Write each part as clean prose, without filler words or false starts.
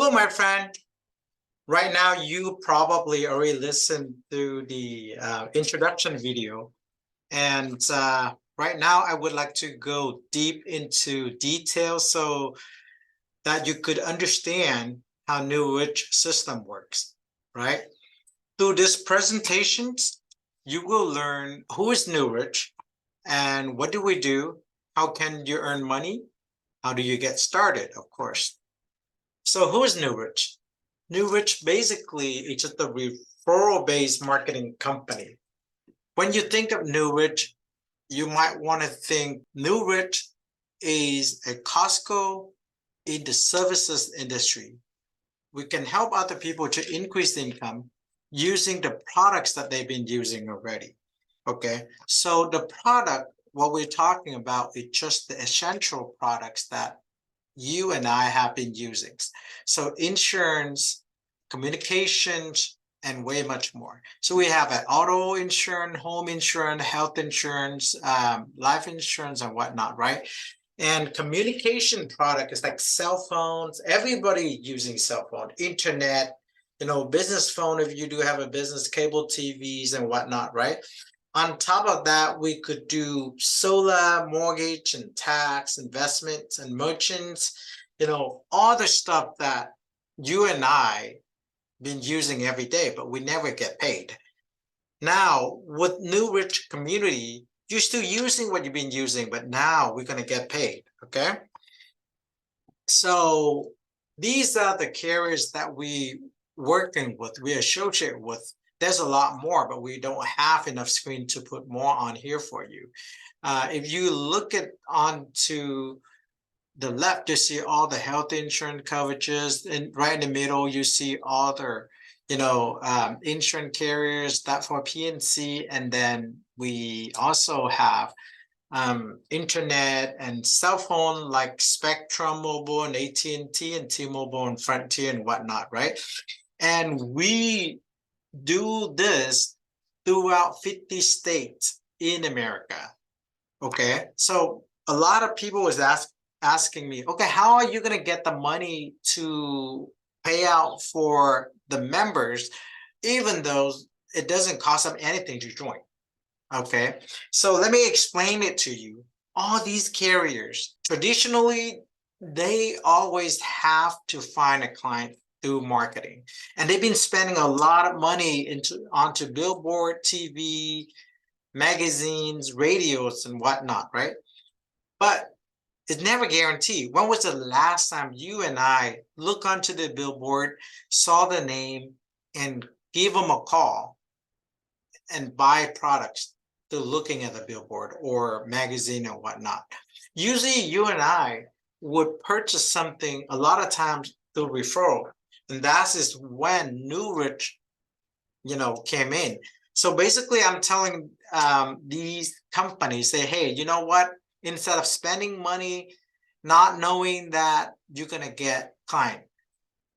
Hello, my friend. Right now, you probably already listened to the introduction video. And right now, I would like to go deep into details so that you could understand how NuRich system works, right? Through this presentations, you will learn who is NuRich and what do we do? How can you earn money? How do you get started, of course? So who is NuRich? NuRich basically is just a referral-based marketing company. When you think of NuRich, you might want to think NuRich is a Costco in the services industry. We can help other people to increase income using the products that they've been using already. Okay, so the product, what we're talking about is just the essential products that you and I have been using. So insurance, communications, and way much more. So we have an auto insurance, home insurance, health insurance, life insurance, and whatnot, right? And communication product is like cell phones. Everybody using cell phone, internet, business phone if you do have a business, cable TVs and whatnot, right? On top of that, we could do solar, mortgage, and tax, investments, and merchants, all the stuff that you and I been using every day, but we never get paid. Now, with NuRich community, you're still using what you've been using, but now we're going to get paid, okay? So these are the carriers that we working with, we associate with. There's a lot more, but we don't have enough screen to put more on here for you. If you look at onto the left, you see all the health insurance coverages, and right in the middle, you see all the, insurance carriers that for PNC, and then we also have internet and cell phone like Spectrum Mobile and AT&T and T-Mobile and Frontier and whatnot, right? And we do this throughout 50 states in America. Okay, so a lot of people was asking me, okay, how are you going to get the money to pay out for the members, even though it doesn't cost them anything to join? Okay, so let me explain it to you. All these carriers, traditionally, they always have to find a client through marketing. And they've been spending a lot of money onto billboard, TV, magazines, radios, and whatnot, right? But it's never guaranteed. When was the last time you and I look onto the billboard, saw the name, and give them a call and buy products through looking at the billboard or magazine and whatnot? Usually you and I would purchase something a lot of times through referral. And that is when NuRich, came in. So basically, I'm telling these companies, say, hey, you know what? Instead of spending money, not knowing that you're going to get client,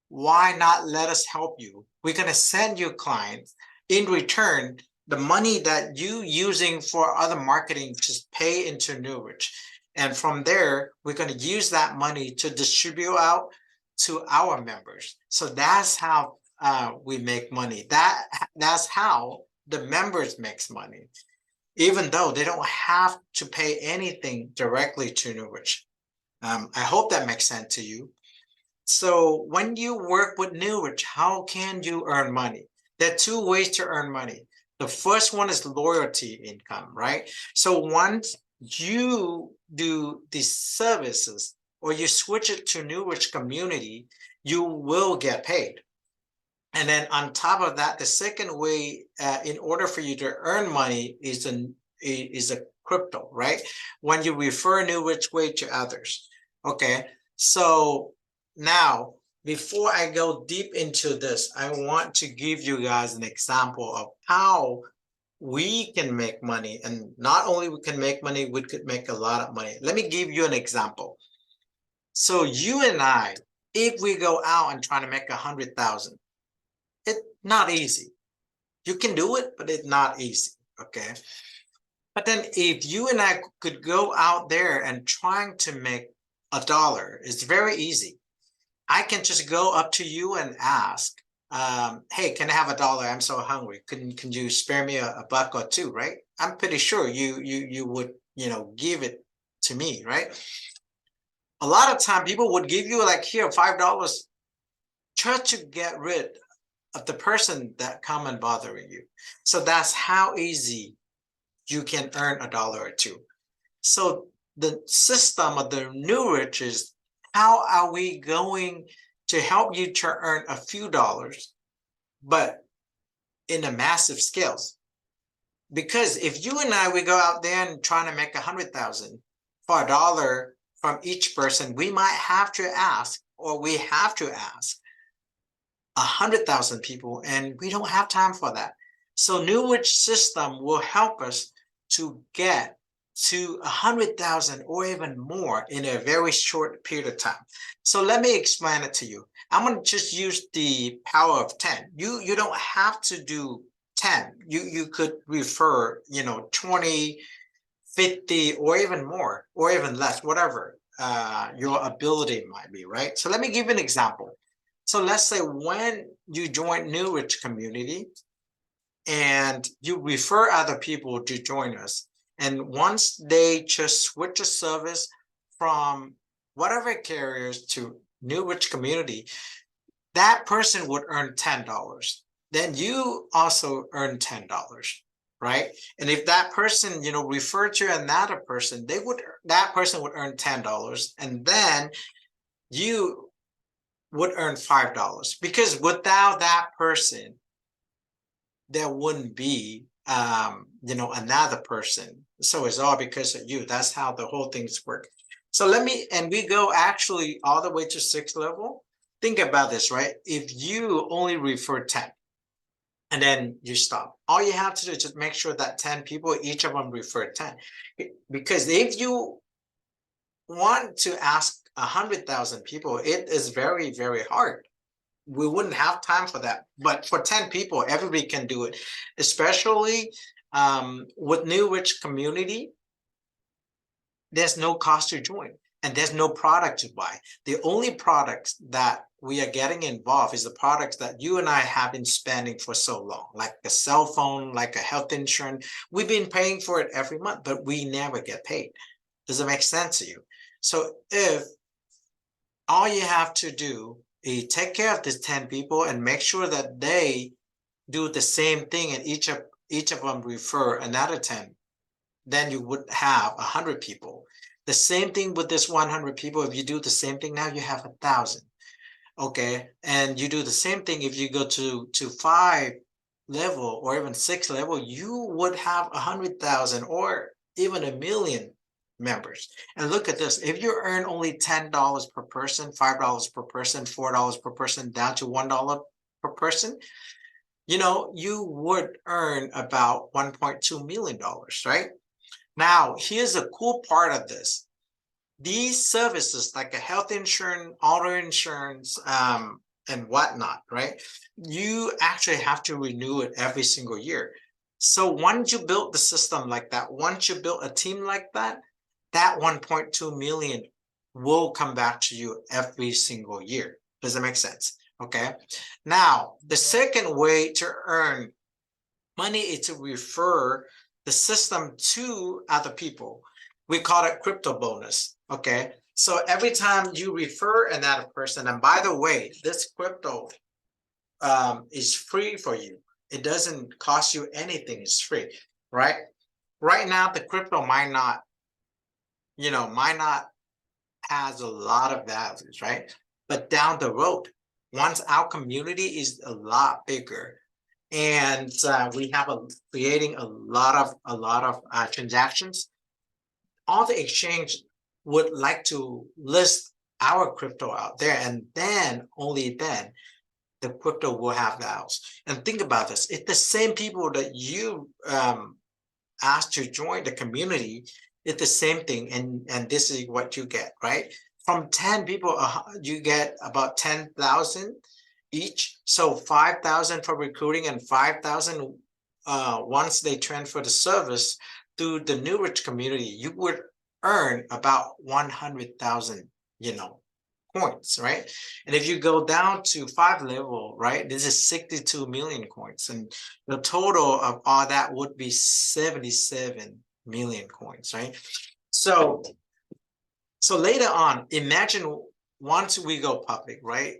why not let us help you? We're going to send you clients. In return, the money that you using for other marketing, just pay into NuRich. And from there, we're going to use that money to distribute out to our members. So that's how we make money. That's how the members makes money, even though they don't have to pay anything directly to NuRich. I hope that makes sense to you. So when you work with NuRich, how can you earn money? There are two ways to earn money. The first one is loyalty income, right? So once you do these services or you switch it to NuRich community, you will get paid. And then on top of that, the second way, in order for you to earn money, is a crypto, right? When you refer NuRich way to others. Okay, so now before I go deep into this, I want to give you guys an example of how we can make money. And not only we can make money, we could make a lot of money. Let me give you an example. So you and I, if we go out and try to make 100,000, it's not easy. You can do it, but it's not easy, okay? But then if you and I could go out there and trying to make $1, it's very easy. I can just go up to you and ask, hey, can I have $1? I'm so hungry. Can you spare me a buck or two, right? I'm pretty sure you would, give it to me, right? A lot of time people would give you like here $5 just to get rid of the person that come and bothering you. So that's how easy you can earn $1 or two. So the system of the NuRich is, how are we going to help you to earn a few dollars, but in a massive scales? Because if you and I, we go out there and trying to make 100,000 for $1 from each person, we might have to ask, or we have to ask 100,000 people, and we don't have time for that. So NuRich system will help us to get to 100,000 or even more in a very short period of time. So let me explain it to you. I'm going to just use the power of 10. You don't have to do 10. You could refer, 20, 50, or even more, or even less, whatever your ability might be, right? So let me give you an example. So let's say when you join NuRich community and you refer other people to join us, and once they just switch a service from whatever carriers to NuRich community, that person would earn $10. Then you also earn $10, right? And if that person, referred to another person, that person would earn $10, and then you would earn $5, because without that person, there wouldn't be another person. So it's all because of you. That's how the whole thing's work. So and we go actually all the way to 6th level. Think about this, right? If you only refer 10 and then you stop, all you have to do is just make sure that 10 people, each of them refer 10. Because if you want to ask 100,000 people, it is very, very hard. We wouldn't have time for that. But for 10 people, everybody can do it, especially with NuRich community. There's no cost to join, and there's no product to buy. The only products that we are getting involved is the products that you and I have been spending for so long, like a cell phone, like a health insurance. We've been paying for it every month, but we never get paid. Does it make sense to you? So if all you have to do is take care of these 10 people and make sure that they do the same thing, and each of them refer another 10, then you would have 100 people. The same thing with this 100 people. If you do the same thing, now you have 1,000. Okay, and you do the same thing if you go to 5 level or even 6 level, you would have 100,000 or even 1,000,000 members. And look at this: if you earn only $10 per person, $5 per person, $4 per person, down to $1 per person, you would earn about $1.2 million, right? Now, here's the cool part of this. These services, like a health insurance, auto insurance, and whatnot, right? You actually have to renew it every single year. So once you build the system like that, once you build a team like that, that 1.2 million will come back to you every single year. Does that make sense? Okay. Now, the second way to earn money is to refer the system to other people. We call it crypto bonus. Okay. So every time you refer another person, and by the way, this crypto is free for you. It doesn't cost you anything. It's free, right? Right now, the crypto might not has a lot of values, right? But down the road, once our community is a lot bigger, and we have creating a lot of transactions, all the exchange would like to list our crypto out there, and then only then the crypto will have values. And think about this: it's the same people that you asked to join the community. It's the same thing, and this is what you get, right? From 10 people, you get about 10,000 each. So 5,000 for recruiting, and 5,000 once they transfer the service to the NuRich community, you would earn about 100,000, coins, right? And if you go down to 5 level, right, this is 62 million coins, and the total of all that would be 77 million coins, right? So later on, imagine once we go public, right?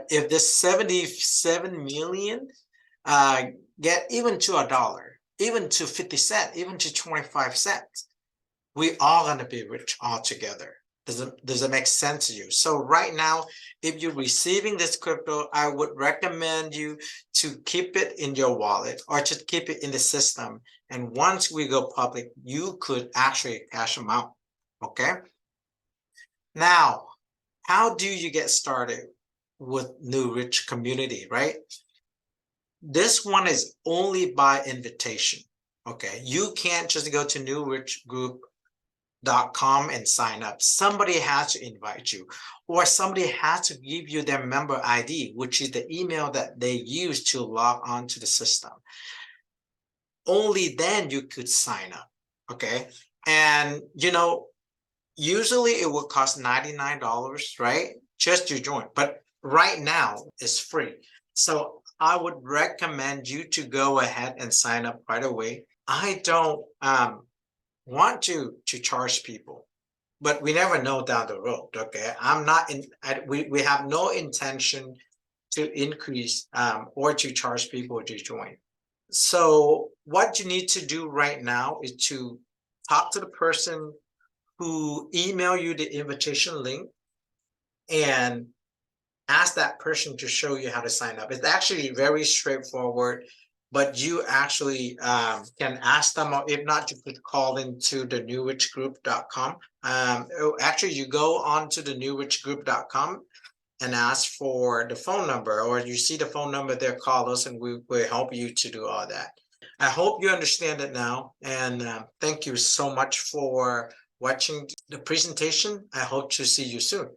If this 77 million get even to $1, even to 50 cents, even to 25 cents, we all gonna be rich all together. Does it make sense to you? So right now, if you're receiving this crypto, I would recommend you to keep it in your wallet or to keep it in the system. And once we go public, you could actually cash them out. Okay. Now, how do you get started with NuRich community, right? This one is only by invitation. Okay. You can't just go to NuRichGroup.com and sign up. Somebody has to invite you, or somebody has to give you their member ID, which is the email that they use to log on to the system. Only then you could sign up. Okay. And usually it will cost $99, right? Just to join. But right now it's free. So I would recommend you to go ahead and sign up right away. I don't want to charge people, but we never know down the road. Okay. We have no intention to increase or to charge people to join. So what you need to do right now is to talk to the person who email you the invitation link and ask that person to show you how to sign up. It's actually very straightforward, but you actually can ask them, or if not, you could call into the NuRichGroup.com. Actually, you go on to the NuRichGroup.com and ask for the phone number, or you see the phone number there, call us and we will help you to do all that. I hope you understand it now, and thank you so much for watching the presentation. I hope to see you soon.